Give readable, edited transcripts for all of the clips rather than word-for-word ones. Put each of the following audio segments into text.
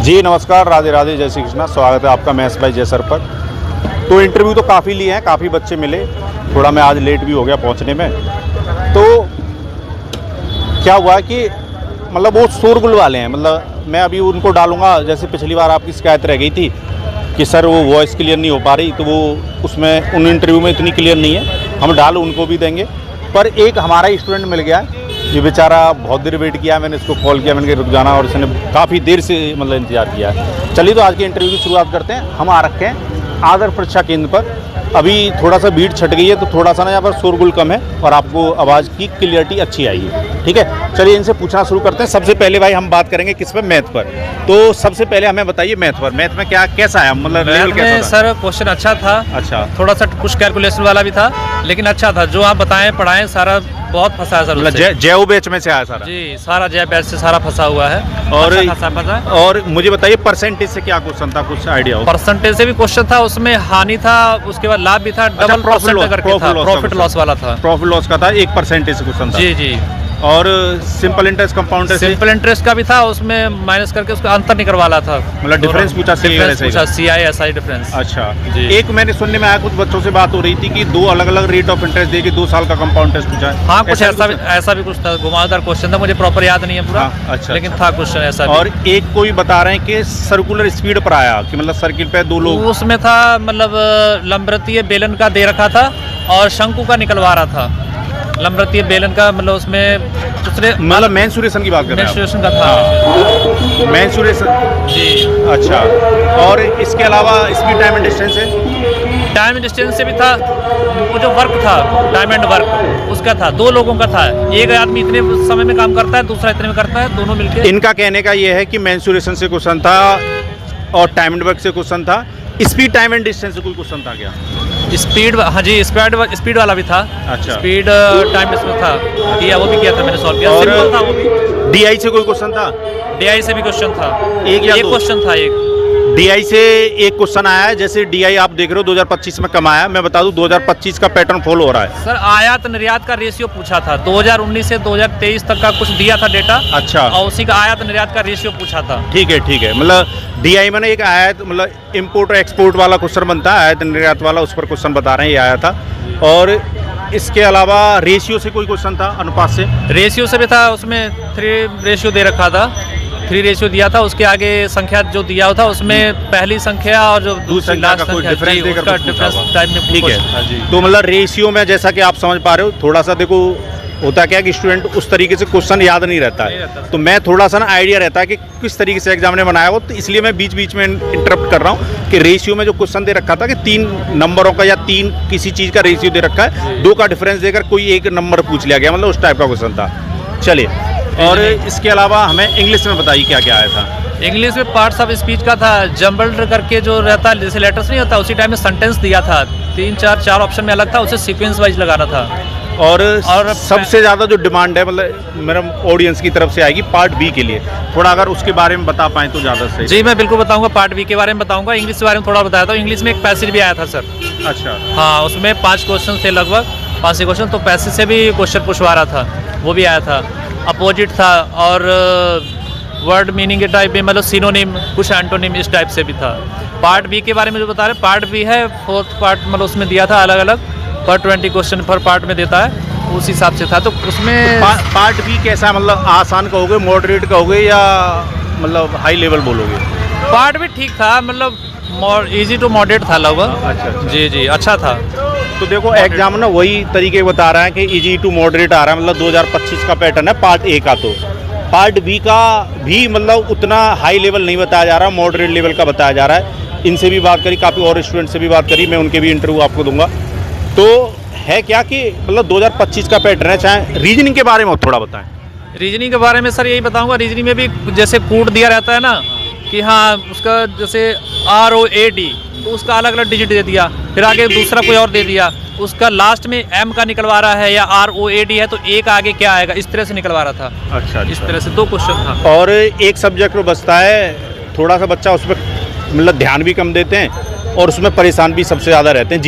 जी नमस्कार, राधे राधे, जय श्री कृष्णा। स्वागत है आपका महेश भाई जयसर पर। तो इंटरव्यू तो काफ़ी लिए हैं, काफ़ी बच्चे मिले, थोड़ा मैं आज लेट भी हो गया पहुंचने में। तो क्या हुआ कि मतलब वो शोरगुल वाले हैं, मतलब मैं अभी उनको डालूंगा। जैसे पिछली बार आपकी शिकायत रह गई थी कि सर वो वॉइस क्लियर नहीं हो पा रही, तो वो उसमें उन इंटरव्यू में इतनी क्लियर नहीं है, हम डाल उनको भी देंगे। पर एक हमारा स्टूडेंट मिल गया, ये बेचारा बहुत देर वेट किया, मैंने इसको कॉल किया, मैंने कहा रुक जाना, और इसने काफ़ी देर से मतलब इंतजार किया है। चलिए तो आज के इंटरव्यू की शुरुआत करते हैं। हम आ रखे हैं आदर्श परीक्षा केंद्र पर। अभी थोड़ा सा भीड़ छट गई है, तो थोड़ा सा ना यहाँ पर शोरगुल कम है और आपको आवाज़ की क्लियरिटी अच्छी आएगी। ठीक है, चलिए इनसे पूछना शुरू करते हैं। सबसे पहले भाई हम बात करेंगे किस पर, मैथ पर। तो सबसे पहले हमें बताइए मैथ पर, मैथ में क्या कैसा है, मतलब लेवल कैसा था? सर क्वेश्चन अच्छा था। अच्छा, थोड़ा सा कुछ कैलकुलेशन वाला भी था, लेकिन अच्छा था। जो आप बताएं पढ़ाएं सारा बहुत फंसा है सर। मतलब जय बैच में से आया सारा? जी, सारा जय बैच से सारा फंसा हुआ है। और अच्छा फंसा। और मुझे बताइए परसेंटेज से क्या क्वेश्चन था, कुछ आइडिया हो? परसेंटेज से भी क्वेश्चन था, उसमें हानि था, उसके बाद लाभ भी था, डबल परसेंट करके था, प्रॉफिट लॉस वाला था। प्रॉफिट लॉस का था, 1% क्वेश्चन था। जी जी। और simple interest, compound interest? Simple interest का भी था, उसमें माइनस करके उसका अंतर निकलवाना था। मतलब डिफरेंस पूछा, CI डिफरेंस। अच्छा जी। एक मैंने सुनने में आया, कुछ बच्चों से बात हो रही थी कि 2 अलग अलग रेट ऑफ इंटरेस्ट देगी, 2 साल का कंपाउंड इंटरेस्ट पूछा है। हाँ, कुछ ऐसा भी कुछ था, घुमावदार क्वेश्चन था, मुझे प्रॉपर याद नहीं है पूरा। अच्छा, लेकिन था क्वेश्चन ऐसा भी। और एक कोई बता रहे हैं कि सर्कुलर स्पीड पर आया, कि मतलब सर्किल पे 2 लोग, उसमें था मतलब लंबवृत्तीय बेलन का दे रखा था और शंकु का निकलवा रहा था। लंबवृत्तीय बेलन का मतलब उसमें दूसरे मतलब मेंसुरेशन की बात कर रहे हैं? मेंसुरेशन का था। मेंसुरेशन जी। अच्छा, और इसके अलावा स्पीड, टाइम एंड डिस्टेंस है? टाइम डिस्टेंस से भी था। वो जो वर्क था, टाइम एंड वर्क, उसका था, 2 लोगों का था। एक आदमी इतने समय में काम करता है, दूसरा इतने में करता है, दोनों मिलकर। इनका कहने का ये है कि मेंसुरेशन से क्वेश्चन था और टाइम एंड वर्क से क्वेश्चन था। स्पीड, टाइम एंड डिस्टेंस से कोई क्वेश्चन था क्या? स्पीड, हाँ जी, स्पीड वाला भी था। अच्छा, स्पीड टाइम इसमें था, किया वो भी किया था, मैंने सॉल्व किया। और सिंपल था वो भी। DI से कोई क्वेश्चन था? DI से भी क्वेश्चन था, एक क्वेश्चन था। एक DI से एक क्वेश्चन आया है। जैसे DI आप देख रहे हो 2025 में कम आया, मैं बता दूं 2025 का पैटर्न फॉलो हो रहा है। सर आयात निर्यात का रेशियो पूछा था, 2019 से 2023 तक का कुछ दिया था डेटा। अच्छा, और उसी का आयात निर्यात का रेशियो पूछा था। ठीक है। मतलब DI में ना एक आयात, मतलब इम्पोर्ट और एक्सपोर्ट वाला क्वेश्चन बनता है, आयात निर्यात वाला, उस पर क्वेश्चन बता रहे हैं, ये आया था। और इसके अलावा रेशियो से कोई क्वेश्चन था, अनुपात से? रेशियो से भी था, उसमें 3 रेशियो दे रखा था, 3 रेशियो दिया था। उसके आगे संख्या जो दिया था, उसमें पहली संख्या और जो दूसरी लास्ट का कोई संख्या, डिफरेंस देकर उसका डिफरेंस टाइप में। ठीक है। तो मतलब रेशियो में जैसा कि आप समझ पा रहे हो, थोड़ा सा देखो होता क्या है कि स्टूडेंट उस तरीके से क्वेश्चन याद नहीं रहता है, तो मैं थोड़ा सा ना आइडिया रहता है कि किस तरीके से एग्जाम ने बनाया हो, तो इसलिए मैं बीच बीच में इंटरप्ट कर रहा हूँ कि रेशियो में जो क्वेश्चन दे रखा था कि 3 नंबरों का या 3 किसी चीज़ का रेशियो दे रखा है, 2 का डिफरेंस देकर कोई एक नंबर पूछ लिया गया, मतलब उस टाइप का क्वेश्चन था। चलिए, और इसके अलावा हमें इंग्लिश में बताइए क्या क्या आया था? इंग्लिश में पार्ट्स ऑफ स्पीच का था, जम्बल्ड करके जो रहता है, जैसे लेटर्स नहीं होता, उसी टाइम में सेंटेंस दिया था, 3 4 ऑप्शन में अलग था, उसे सीक्वेंस वाइज लगाना था। और सबसे ज़्यादा जो डिमांड है, मतलब मेरा ऑडियंस की तरफ से आएगी पार्ट बी के लिए, थोड़ा अगर उसके बारे में बता पाएँ तो ज़्यादा सही। जी, मैं बिल्कुल बताऊंगा, पार्ट बी के बारे में बताऊंगा। इंग्लिश के बारे में थोड़ा बताया था। इंग्लिश में एक पैसेज भी आया था सर। अच्छा, हाँ, उसमें 5 क्वेश्चन थे, लगभग 5 क्वेश्चन, तो पैसेज से भी क्वेश्चन पूछवा रहा था, वो भी आया था। अपोजिट था, और वर्ड मीनिंग के टाइप में, मतलब सिनोनिम, कुछ एंटोनिम, इस टाइप से भी था। पार्ट बी के बारे में जो बता रहे, पार्ट बी है 4th पार्ट, मतलब उसमें दिया था अलग अलग, पर 20 क्वेश्चन पर पार्ट में देता है, उस हिसाब से था। तो उसमें पार्ट बी कैसा, मतलब आसान कहोगे, मॉडरेट कहोगे, या मतलब हाई लेवल बोलोगे? पार्ट भी ठीक था, मतलब इजी टू मॉडरेट था लगभग। अच्छा। जी, अच्छा था। तो देखो एग्जाम ना वही तरीके बता रहा है कि इजी टू मॉडरेट आ रहा है, मतलब 2025 का पैटर्न है पार्ट ए का। तो पार्ट बी का भी मतलब उतना हाई लेवल नहीं बताया जा रहा, मॉडरेट लेवल का बताया जा रहा है। इनसे भी बात करी, काफ़ी और स्टूडेंट से भी बात करी, मैं उनके भी इंटरव्यू आपको दूंगा। तो है क्या कि मतलब 2025 का पैटर्न है। चाहे रीजनिंग के बारे में थोड़ा बताएं। रीजनिंग के बारे में सर यही बताऊंगा, रीजनिंग में भी जैसे कोड दिया रहता है ना, कि हाँ उसका जैसे ROAD, तो उसका अलग अलग डिजिट दे दिया, फिर आगे दूसरा कोई और दे दिया, उसका लास्ट में M का निकलवा रहा है या ROAD है, तो A का आगे क्या आएगा, इस तरह से निकलवा रहा था। अच्छा, इस तरह से 2 क्वेश्चन था। और एक सब्जेक्ट में बचता है, थोड़ा सा बच्चा उस पर मतलब ध्यान भी कम देते हैं और उसमें परेशान भी सबसे ज़्यादा रहते हैं,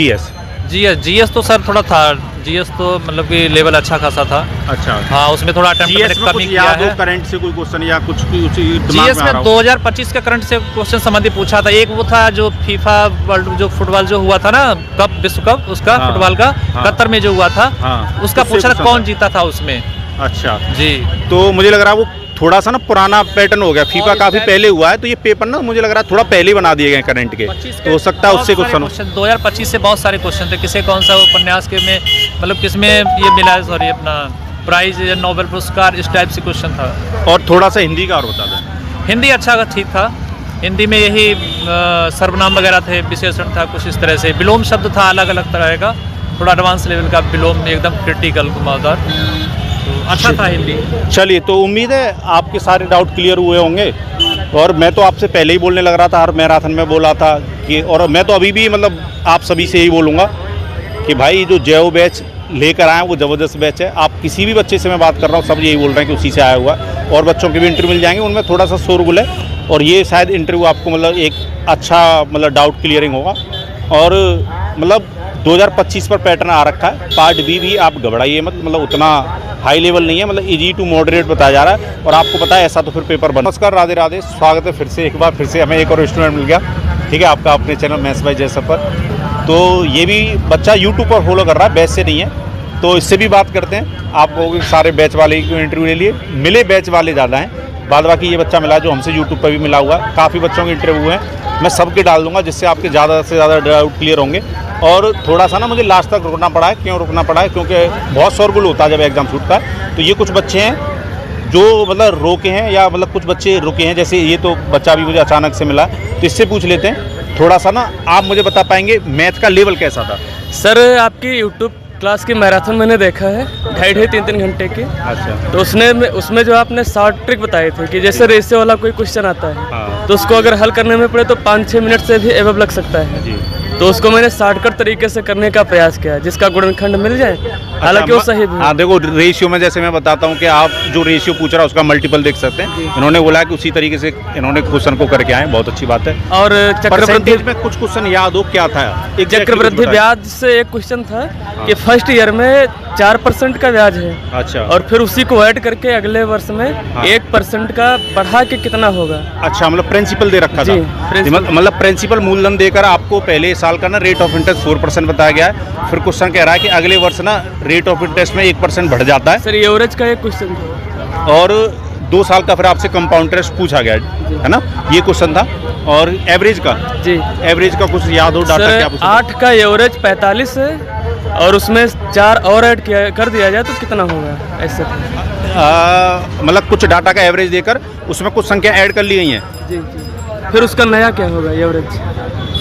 जीएस तो सर थोड़ा था, जीएस तो मतलब कि लेवल अच्छा खासा था। अच्छा, हाँ, उसमें थोड़ा अटेम्प्ट जीएस में कमी कुछ किया याद हो है। करंट से कोई क्वेश्चन या कुछ दिमाग जीएस में आ में रहा हो? 2025 का करंट से क्वेश्चन संबंधी पूछा था। एक वो था जो फीफा वर्ल्ड जो फुटबॉल जो हुआ था ना, कप, विश्व कप, उसका हाँ, फुटबॉल का हाँ, कतर में जो हुआ था, हाँ, उसका उससे पूछा था पूछा कौन था। जीता था उसमें। अच्छा, जी, तो मुझे लग रहा है वो थोड़ा सा ना पुराना पैटर्न हो गया, फीफा और काफी शायद- पहले हुआ है, तो ये पेपर ना मुझे लग रहा है थोड़ा पहले ही बना दिए गए करंट के, 25 तो हो सकता है उससे क्वेश्चन हो। 2025 से बहुत सारे क्वेश्चन थे। किसे कौन सा उपन्यास के में मतलब किसमें ये मिला है, सॉरी अपना प्राइज या नोबेल पुरस्कार, इस टाइप से क्वेश्चन था। और थोड़ा सा हिंदी का और बता दें। हिंदी अच्छा ठीक था। हिंदी में यही सर्वनाम वगैरह थे, विशेषण था, कुछ इस तरह से। विलोम शब्द था अलग अलग तरह का, थोड़ा एडवांस लेवल का विलोम, एकदम क्रिटिकल घुमावदार, तो अच्छा था हिंदी। चलिए, तो उम्मीद है आपके सारे डाउट क्लियर हुए होंगे। और मैं तो आपसे पहले ही बोलने लग रहा था, हर मैराथन में बोला था कि, और मैं तो अभी भी मतलब आप सभी से यही बोलूँगा कि भाई जो जयो बैच लेकर आए वो ज़बरदस्त बैच है। आप किसी भी बच्चे से मैं बात कर रहा हूँ, सब यही बोल रहे हैं कि उसी से आया हुआ। और बच्चों के भी इंटरव्यू मिल जाएंगे, उनमें थोड़ा सा शोरगुल है, और ये शायद इंटरव्यू आपको मतलब एक अच्छा मतलब डाउट क्लियरिंग होगा। और मतलब 2025 पर पैटर्न आ रखा है, पार्ट बी भी आप घबराइए मत, मतलब उतना हाई लेवल नहीं है, मतलब इजी टू मॉडरेट बताया जा रहा है। और आपको पता है ऐसा तो फिर पेपर बन। नमस्कार, राधे राधे, स्वागत है फिर से एक बार, फिर से हमें एक और स्टूडेंट मिल गया, ठीक है, आपका अपने चैनल मैथ्स बाय जय सर पर। तो ये भी बच्चा यूट्यूब पर फॉलो कर रहा है, बैच से नहीं है, तो इससे भी बात करते हैं। आप लोग सारे बैच वाले की इंटरव्यू ले लिए, मिले बैच वाले ज़्यादा हैं, बाद बाकी ये बच्चा मिला जो हमसे यूट्यूब पर भी मिला हुआ। काफ़ी बच्चों के इंटरव्यू हैं, मैं सबके डाल दूंगा जिससे आपके ज़्यादा से ज़्यादा डाउट क्लियर होंगे। और थोड़ा सा ना मुझे लास्ट तक रुकना पड़ा है। क्यों रुकना पड़ा है? क्योंकि बहुत शोरगुल होता है जब एग्ज़ाम छूटता है। तो ये कुछ बच्चे हैं जो मतलब रोके हैं, या मतलब कुछ बच्चे रुके हैं, जैसे ये तो बच्चा भी मुझे अचानक से मिला, तो इससे पूछ लेते हैं थोड़ा सा ना, आप मुझे बता पाएंगे मैथ का लेवल कैसा था? सर आपकी यूट्यूब क्लास की मैराथन मैंने देखा है, 2.5-3 घंटे की। अच्छा, तो उसमें जो आपने शॉर्ट ट्रिक बताए थे कि जैसे रेशियो वाला कोई क्वेश्चन आता है, हाँ तो उसको अगर हल करने में पड़े तो 5-6 मिनट से भी एवब लग सकता है। जी। तो उसको मैंने शॉर्टकट तरीके से करने का प्रयास किया, जिसका गुणनखंड मिल जाए, हालांकि वो सही भी है। हाँ, देखो रेशियो में जैसे मैं बताता हूँ कि आप जो रेशियो पूछ रहा है उसका मल्टीपल देख सकते हैं। इन्होंने बोला कि उसी तरीके से इन्होंने क्वेश्चन को करके आए, बहुत अच्छी बात है। और चक्रवृद्धि परसेंटेज में कुछ क्वेश्चन याद हो क्या था? चक्रवृद्धि ब्याज से एक क्वेश्चन था कि फर्स्ट ईयर में 4% का ब्याज है, अच्छा, और फिर उसी को ऐड करके अगले वर्ष में 1% का बढ़ा के कितना होगा। अच्छा, मतलब प्रिंसिपल दे रखा था। जी, प्रिंसिपल। मतलब प्रिंसिपल मूलधन देकर आपको पहले साल का ना रेट ऑफ इंटरेस्ट 4% बताया गया है। फिर क्वेश्चन कह रहा है कि अगले वर्ष ना रेट ऑफ इंटरेस्ट में 1% बढ़ जाता है, सर एवरेज का एक क्वेश्चन था। और 2 साल का फिर आपसे कंपाउंड इंटरेस्ट पूछा गया है ना, ये क्वेश्चन था। और एवरेज का, जी एवरेज का कुछ याद हो डाटा क्या सर, पूछा? 8 का एवरेज 45 है, और उसमें 4 और ऐड कर दिया जाए तो कितना होगा, ऐसे था। मतलब कुछ डाटा का एवरेज देकर उसमें कुछ संख्या ऐड कर ली गई हैं, जी जी, फिर उसका नया क्या होगा एवरेज?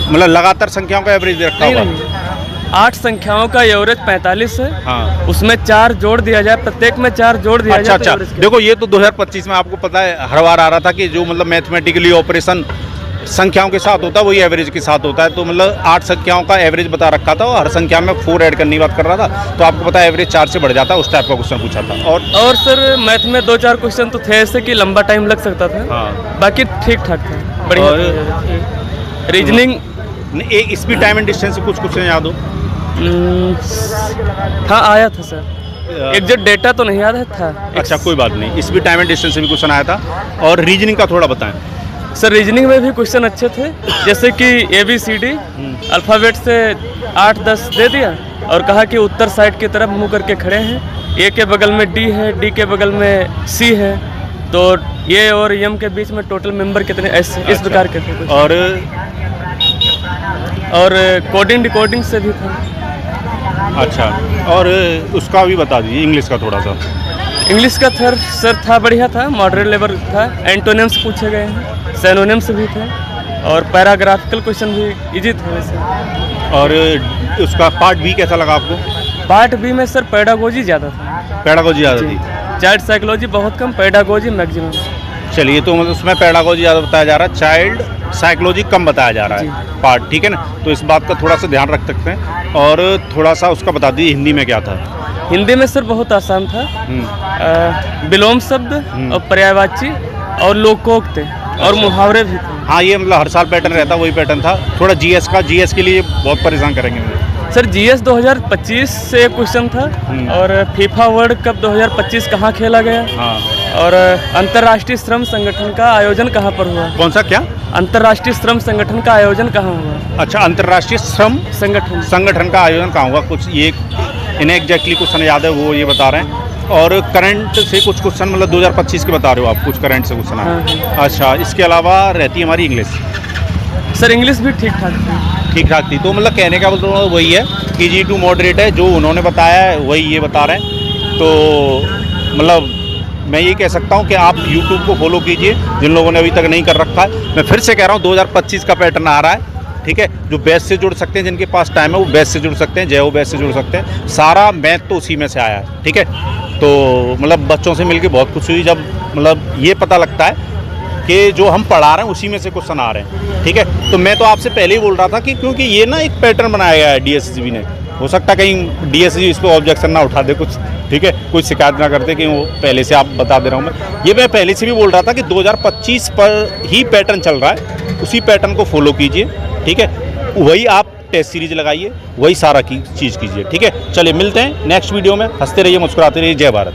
मतलब लगातार संख्याओं का एवरेज दे रखा नहीं होगा। नहीं, 8 संख्याओं का एवरेज 45 है, हाँ, उसमें 4 जोड़ दिया जाए, प्रत्येक में 4 जोड़ दिया अच्छा जाए तो अच्छा, एवरेज क्या? देखो ये तो 2025 में आपको पता है हर बार आ रहा था कि जो मतलब मैथमेटिकली ऑपरेशन संख्याओं के साथ होता है वही एवरेज के साथ होता है। तो मतलब 8 संख्याओं का एवरेज बता रखा था, और हर संख्या में 4 ऐड करने की बात कर रहा था, तो आपको पता है एवरेज 4 से बढ़ जाता है, उस टाइप का क्वेश्चन पूछा था। और सर मैथ में 2-4 क्वेश्चन तो थे ऐसे कि लंबा टाइम लग सकता था, हाँ, बाकी ठीक ठाक था, बढ़िया था। रीजनिंग एक स्पीड टाइम एंड डिस्टेंस से कुछ क्वेश्चन याद हो? हाँ आया था सर, एग्जैक्ट डेटा तो नहीं याद है, था। अच्छा, कोई बात नहीं, स्पीड टाइम एंड डिस्टेंस से भी क्वेश्चन आया था। और रीजनिंग का थोड़ा बताएं। सर रीजनिंग में भी क्वेश्चन अच्छे थे, जैसे कि ABCD अल्फ़ाबेट से 8-10 दे दिया, और कहा कि उत्तर साइड की तरफ मुंह करके खड़े हैं, A के बगल में D है, D के बगल में C है, तो ये और M के बीच में टोटल मेंबर कितने, ऐसे इस प्रकार के थे। और कोडिंग डिकोडिंग से भी था। अच्छा, और उसका भी बता दीजिए, इंग्लिश का थोड़ा सा। इंग्लिश का सर था, बढ़िया था, मॉडरेट लेवल था, एंटोनिम्स पूछे गए हैं, सिनोनिम्स भी थे, और पैराग्राफिकल क्वेश्चन भी इजी थे वैसे। और उसका पार्ट बी कैसा लगा आपको? पार्ट बी में सर पेडागोजी ज़्यादा था, पेडागोजी ज़्यादा थी, चाइल्ड साइकोलॉजी बहुत कम, पेडागोजी मैक्सिमम। चलिए, तो मतलब उसमें पेडागोजी ज़्यादा बताया जा रहा है, चाइल्ड साइकोलॉजी कम बताया जा रहा है पार्ट, ठीक है ना, तो इस बात का थोड़ा सा ध्यान रख सकते हैं। और थोड़ा सा उसका बता दीजिए हिंदी में क्या था? हिंदी में सर बहुत आसान था, विलोम शब्द और पर्यायवाची और लोकोक्त और मुहावरे भी थे। हाँ, ये मतलब हर साल पैटर्न रहता, वही पैटर्न था। थोड़ा जीएस के लिए बहुत परेशान करेंगे मुझे। सर जीएस 2025 से एक क्वेश्चन था और फीफा वर्ल्ड कप 2025 कहाँ खेला गया हाँ। और अंतर्राष्ट्रीय श्रम संगठन का आयोजन कहाँ पर हुआ। कौन सा क्या? अंतर्राष्ट्रीय श्रम संगठन का आयोजन कहाँ हुआ। अच्छा, अंतर्राष्ट्रीय श्रम संगठन का आयोजन कहाँ हुआ? कुछ ये इन्हें एग्जैक्टली क्वेश्चन याद है, वो ये बता रहे हैं। और करंट से कुछ क्वेश्चन मतलब 2025 के बता रहे हो आप, कुछ करंट से क्वेश्चन है। अच्छा, इसके अलावा रहती है हमारी इंग्लिश। सर इंग्लिश भी ठीक ठाक थी। ठीक ठाक थी। तो मतलब कहने का मतलब वही है कि G2 मॉडरेट है, जो उन्होंने बताया है वही ये बता रहे हैं। तो मतलब मैं ये कह सकता हूँ कि आप YouTube को फॉलो कीजिए, जिन लोगों ने अभी तक नहीं कर रखा है। मैं फिर से कह रहा हूँ 2025 का पैटर्न आ रहा है, ठीक है। जो बैच से जुड़ सकते हैं, जिनके पास टाइम है वो बैच से जुड़ सकते हैं, जय बैच से जुड़ सकते हैं। सारा मैथ तो उसी में से आया है, ठीक है। तो मतलब बच्चों से मिलके बहुत खुशी हुई, जब मतलब ये पता लगता है कि जो हम पढ़ा रहे हैं उसी में से क्वेश्चन आ रहे हैं, ठीक है। तो मैं तो आपसे पहले ही बोल रहा था कि क्योंकि ये ना एक पैटर्न बनाया गया है DSSB ने, हो सकता है कहीं DSSB इस पर ऑब्जेक्शन ना उठा दे कुछ, ठीक है, कुछ शिकायत ना करते कि वो पहले से आप बता दे रहा हूँ मैं पहले से भी बोल रहा था कि 2025 पर ही पैटर्न चल रहा है, उसी पैटर्न को फॉलो कीजिए, ठीक है। वही आप टेस्ट सीरीज लगाइए, वही सारा की चीज़ कीजिए, ठीक है। चलिए मिलते हैं नेक्स्ट वीडियो में। हंसते रहिए, मुस्कुराते रहिए। जय भारत।